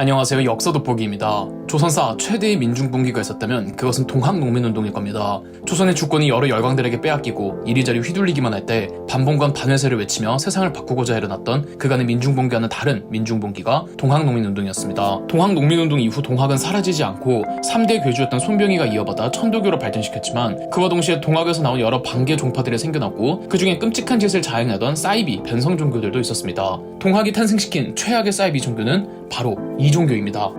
안녕하세요. 역사 돋보기입니다. 조선사 최대의 민중분기가 있었다면 그것은 동학농민운동일 겁니다. 조선의 주권이 여러 열강들에게 빼앗기고 이리저리 휘둘리기만 할 때 반봉관 반회세를 외치며 세상을 바꾸고자 일어났던 그간의 민중분기와는 다른 민중분기가 동학농민운동이었습니다. 동학농민운동 이후 동학은 사라지지 않고 3대 괴주였던 손병희가 이어받아 천도교로 발전시켰지만 그와 동시에 동학에서 나온 여러 반개 종파들이 생겨났고 그 중에 끔찍한 짓을 자행하던 사이비 변성 종교들도 있었습니다. 동학이 탄생시킨 최악의 사이비 종교는 바로 이 종교입니다.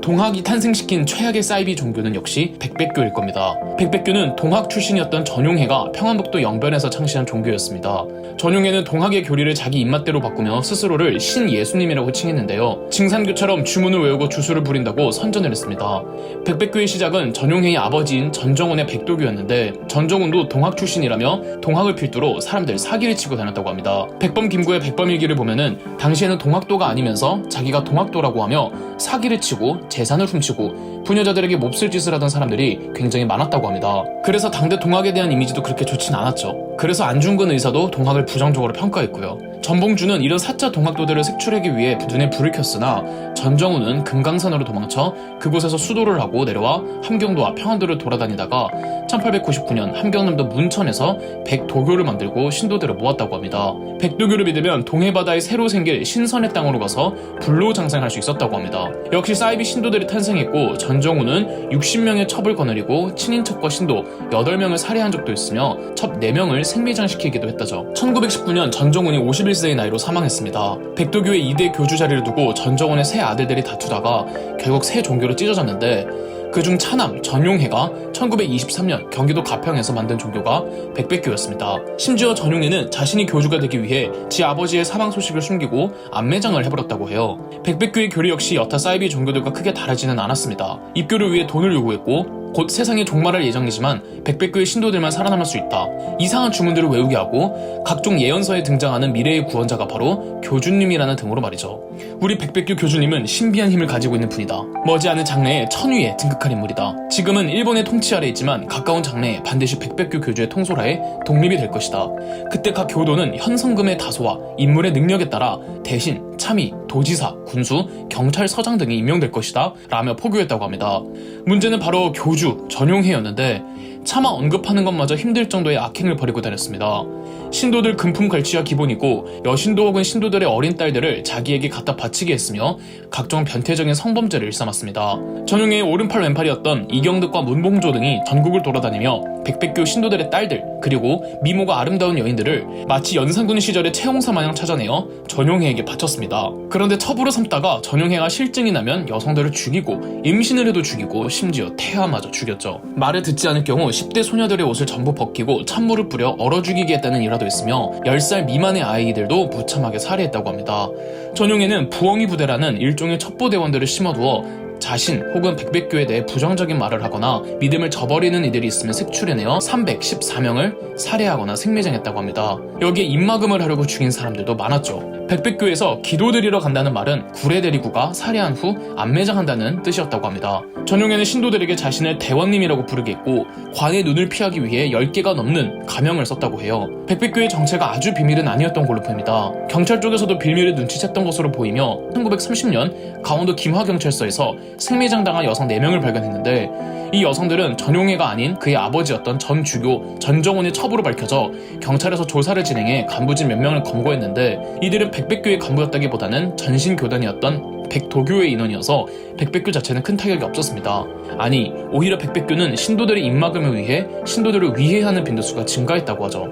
동학이 탄생시킨 최악의 사이비 종교는 역시 백백교일 겁니다. 백백교는 동학 출신이었던 전용해가 평안북도 영변에서 창시한 종교였습니다. 전용해는 동학의 교리를 자기 입맛대로 바꾸며 스스로를 신예수님이라고 칭했는데요. 징산교처럼 주문을 외우고 주술을 부린다고 선전을 했습니다. 백백교의 시작은 전용해의 아버지인 전정훈의 백도교였는데 전정훈도 동학 출신이라며 동학을 필두로 사람들 사기를 치고 다녔다고 합니다. 백범 김구의 백범일기를 보면은 당시에는 동학도가 아니면서 자기가 동학도라고 하며 사기를 치고 재산을 훔치고 부녀자들에게 몹쓸 짓을 하던 사람들이 굉장히 많았다고 합니다. 그래서 당대 동학에 대한 이미지도 그렇게 좋진 않았죠. 그래서 안중근 의사도 동학을 부정적으로 평가했고요. 전봉주는 이런 사짜 동학도들을 색출하기 위해 눈에 불을 켰으나 전정훈은 금강산으로 도망쳐 그곳에서 수도를 하고 내려와 함경도와 평안도를 돌아다니다가 1899년 함경남도 문천에서 백도교를 만들고 신도들을 모았다고 합니다. 백도교를 믿으면 동해바다에 새로 생길 신선의 땅으로 가서 불로장생할 수 있었다고 합니다. 역시 사이비 신도들이 탄생했고 전정훈은 60명의 첩을 거느리고 친인척과 신도 8명을 살해한 적도 있으며 첩 4명을 생매장시키기도 했다죠. 1919년 전정훈이 51세의 나이로 사망했습니다. 백도교의 2대 교주 자리를 두고 전정훈의 세 아들들이 다투다가 결국 새 종교로 찢어졌는데 그중 차남 전용해가 1923년 경기도 가평에서 만든 종교가 백백교였습니다. 심지어 전용해는 자신이 교주가 되기 위해 지 아버지의 사망 소식을 숨기고 안매장을 해버렸다고 해요. 백백교의 교리 역시 여타 사이비 종교들과 크게 다르지는 않았습니다. 입교를 위해 돈을 요구했고 곧 세상에 종말할 예정이지만 백백교의 신도들만 살아남을 수 있다. 이상한 주문들을 외우게 하고 각종 예언서에 등장하는 미래의 구원자가 바로 교주님이라는 등으로 말이죠. 우리 백백교 교주님은 신비한 힘을 가지고 있는 분이다. 머지않은 장래에 천위에 등극할 인물이다. 지금은 일본의 통치 아래 있지만 가까운 장래에 반드시 백백교 교주의 통솔하에 독립이 될 것이다. 그때 각 교도는 현성금의 다소와 인물의 능력에 따라 대신, 참의, 도지사, 군수, 경찰서장 등이 임명될 것이다 라며 포교했다고 합니다. 문제는 바로 교주 전용해였는데 차마 언급하는 것마저 힘들 정도의 악행을 벌이고 다녔습니다. 신도들 금품 갈취가 기본이고 여신도 혹은 신도들의 어린 딸들을 자기에게 갖다 바치게 했으며 각종 변태적인 성범죄를 일삼았습니다. 전용해의 오른팔 왼팔이었던 이경득과 문봉조 등이 전국을 돌아다니며 백백교 신도들의 딸들 그리고 미모가 아름다운 여인들을 마치 연산군 시절의 채홍사 마냥 찾아내어 전용해에게 바쳤습니다. 그런데 첩으로 삼다가 전용해가 실증이 나면 여성들을 죽이고 임신을 해도 죽이고 심지어 태아마저 죽였죠. 말을 듣지 않을 경우 10대 소녀들의 옷을 전부 벗기고 찬물을 뿌려 얼어 죽이게 했다는 일화도 있으며 10살 미만의 아이들도 무참하게 살해했다고 합니다. 전용해는 부엉이 부대라는 일종의 첩보대원들을 심어두어 자신 혹은 백백교에 대해 부정적인 말을 하거나 믿음을 저버리는 이들이 있으면 색출해내어 314명을 살해하거나 생매장했다고 합니다. 여기에 입막음을 하려고 죽인 사람들도 많았죠. 백백교에서 기도드리러 간다는 말은 구레대리구가 살해한 후 안매장한다는 뜻이었다고 합니다. 전용해는 신도들에게 자신을 대원님이라고 부르게 했고 관의 눈을 피하기 위해 10개가 넘는 가명을 썼다고 해요. 백백교의 정체가 아주 비밀은 아니었던 걸로 보입니다. 경찰 쪽에서도 빌미를 눈치챘던 것으로 보이며 1930년 강원도 김화경찰서에서 생매장당한 여성 4명을 발견했는데 이 여성들은 전용해가 아닌 그의 아버지였던 전 주교 전정훈의 첩으로 밝혀져 경찰에서 조사를 진행해 간부진 몇 명을 검거했는데 이들은 백백교의 간부였다기보다는 전신교단이었던 백도교의 인원이어서 백백교 자체는 큰 타격이 없었습니다. 아니 오히려 백백교는 신도들의 입막음을 위해 신도들을 위해하는 빈도수가 증가했다고 하죠.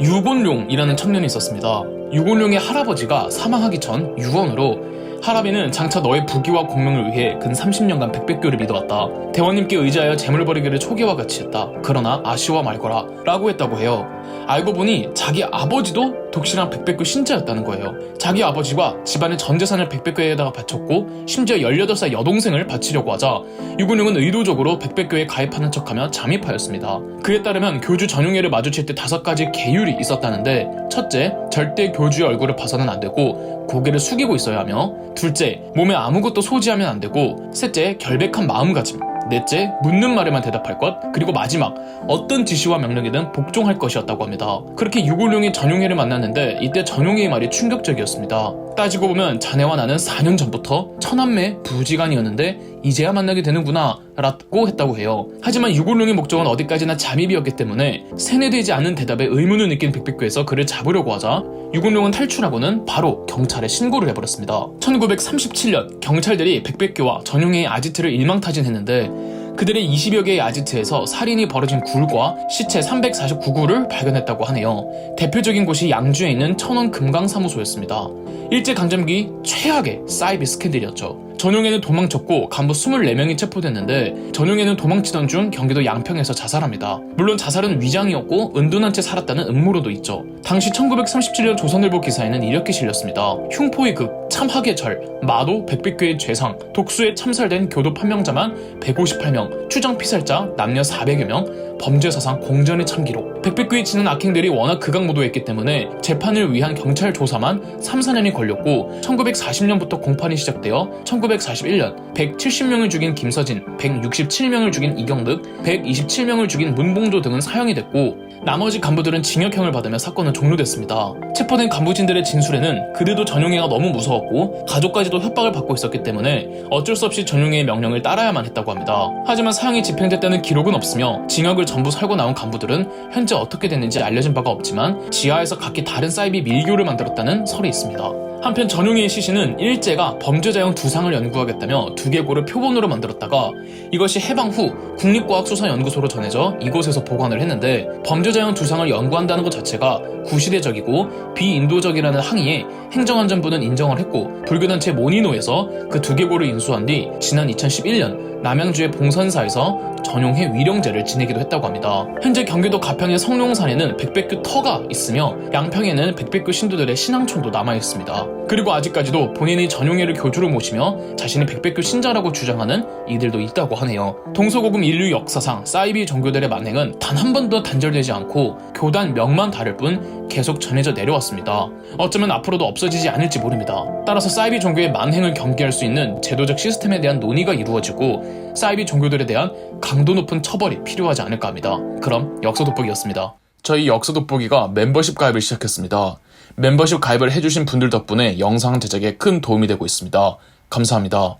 유곤룡이라는 청년이 있었습니다. 유곤룡의 할아버지가 사망하기 전 유언으로 할아비는 장차 너의 부귀와 공명을 위해 근 30년간 백백교를 믿어왔다. 대원님께 의지하여 재물 버리기를 초기와 같이 했다. 그러나 아쉬워 말거라 라고 했다고 해요. 알고 보니 자기 아버지도 독실한 백백교 신자였다는 거예요. 자기 아버지가 집안의 전 재산을 백백교에다가 바쳤고 심지어 18살 여동생을 바치려고 하자 유곤룡은 의도적으로 백백교에 가입하는 척하며 잠입하였습니다. 그에 따르면 교주 전용해를 마주칠 때 5가지 계율이 있었다는데 첫째, 절대 교주의 얼굴을 봐서는 안 되고 고개를 숙이고 있어야 하며 둘째, 몸에 아무것도 소지하면 안 되고 셋째, 결백한 마음가짐 넷째, 묻는 말에만 대답할 것, 그리고 마지막, 어떤 지시와 명령이든 복종할 것이었다고 합니다. 그렇게 유골룡이 전용해를 만났는데 이때 전용해의 말이 충격적이었습니다. 따지고 보면 자네와 나는 4년 전부터 천한매 부지간이었는데 이제야 만나게 되는구나 라고 했다고 해요. 하지만 유골룡의 목적은 어디까지나 잠입이었기 때문에 세뇌되지 않은 대답에 의문을 느낀 백백규에서 그를 잡으려고 하자 유골룡은 탈출하고는 바로 경찰에 신고를 해버렸습니다. 1937년 경찰들이 백백규와 전용해의 아지트를 일망타진했는데 그들의 20여 개의 아지트에서 살인이 벌어진 굴과 시체 349구를 발견했다고 하네요. 대표적인 곳이 양주에 있는 천원 금강사무소였습니다. 일제강점기 최악의 사이비 스캔들이었죠. 전용해는 도망쳤고 간부 24명이 체포됐는데 전용해는 도망치던 중 경기도 양평에서 자살합니다. 물론 자살은 위장이었고 은둔한 채 살았다는 음모론도 있죠. 당시 1937년 조선일보 기사에는 이렇게 실렸습니다. 흉포의 극, 참학의 절, 마도 백백규의 죄상, 독수에 참살된 교도 판명자만 158명, 추정 피살자 남녀 400여 명, 범죄 사상 공전의 참기록. 백백규의 치는 악행들이 워낙 극악무도했기 때문에 재판을 위한 경찰 조사만 3, 4년이 걸렸고 1940년부터 공판이 시작되어 1941년 170명을 죽인 김서진, 167명을 죽인 이경득, 127명을 죽인 문봉조 등은 사형이 됐고 나머지 간부들은 징역형을 받으며 사건은 종료됐습니다. 체포된 간부진들의 진술에는 그들도 전용해가 너무 무서웠고 가족까지도 협박을 받고 있었기 때문에 어쩔 수 없이 전용해의 명령을 따라야만 했다고 합니다. 하지만 사형이 집행됐다는 기록은 없으며 징역을 전부 살고 나온 간부들은 현재 어떻게 됐는지 알려진 바가 없지만 지하에서 각기 다른 사이비 밀교를 만들었다는 설이 있습니다. 한편 전용해의 시신은 일제가 범죄자형 두상을 연구하겠다며 두개골을 표본으로 만들었다가 이것이 해방 후 국립과학수사연구소로 전해져 이곳에서 보관을 했는데 범죄자형 두상을 연구한다는 것 자체가 구시대적이고 비인도적이라는 항의에 행정안전부는 인정을 했고 불교단체 모니노에서 그 두개골을 인수한 뒤 지난 2011년 남양주의 봉선사에서 전용해 위령제를 지내기도 했다고 합니다. 현재 경기도 가평의 성룡산에는 백백규 터가 있으며 양평에는 백백규 신도들의 신앙촌도 남아있습니다. 그리고 아직까지도 본인이 전용해를 교주로 모시며 자신이 백백규 신자라고 주장하는 이들도 있다고 하네요. 동서고금 인류 역사상 사이비 종교들의 만행은 단 한 번도 단절되지 않고 교단 명만 다를 뿐 계속 전해져 내려왔습니다. 어쩌면 앞으로도 없어지지 않을지 모릅니다. 따라서 사이비 종교의 만행을 경계할 수 있는 제도적 시스템에 대한 논의가 이루어지고 사이비 종교들에 대한 강도 높은 처벌이 필요하지 않을까 합니다. 그럼 역사돋보기였습니다. 저희 역사돋보기가 멤버십 가입을 시작했습니다. 멤버십 가입을 해주신 분들 덕분에 영상 제작에 큰 도움이 되고 있습니다. 감사합니다.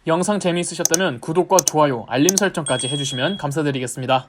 영상 재미있으셨다면 구독과 좋아요, 알림 설정까지 해주시면 감사드리겠습니다.